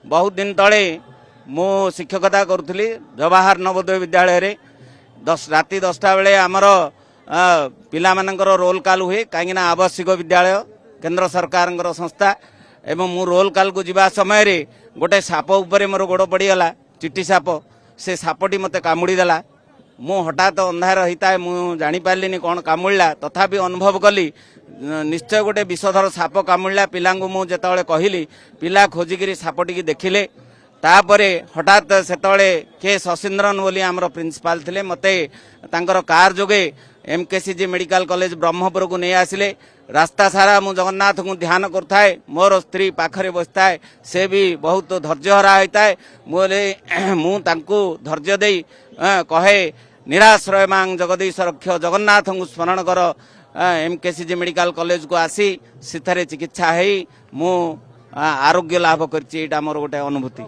बहुत दिन तले मु शिक्षकता करुली जवाहर नवोदय विद्यालय रे राति 10टा बेले आमर पिला मानकर रोल कॉल हुए कहीं आवश्यक विद्यालय केंद्र सरकार संस्था एवं मु रोल कॉल को जीवा समय रे गोटे साप उपरे मोर गोड़ पड़गला चिट्टी साप से सापटी मते कामुड़ी देला मु हठात अंधार होता है मुझे जापारे कौन कामुड़ा तथापि अनुभव कली निश्चय गोटे विषधर साप कामुड़ा पिला मुझे कहली पिला खोजिकी सापटी देखिले तापरे हठात सेतले के शशीन्द्रन बोली आमर प्रिंसिपाल थिले मते तांकर कार जोगे एमकेसीजी मेडिकल कॉलेज ब्रह्मपुर को नहीं आसिले रास्ता सारा मु जगन्नाथ को ध्यान करथाए मोर स्त्री पाखरे बसताए से भी बहुत धैर्यहरा होता है मु तांको धैर्य दे कहे निराश्रय मांग जगदीश रक्ष जगन्नाथ को स्मरण कर एमकेसीजी मेडिकल कॉलेज को आसी सिथारे चिकित्सा है मु आरोग्य लाभ कर मोर गोटे अनुभूति।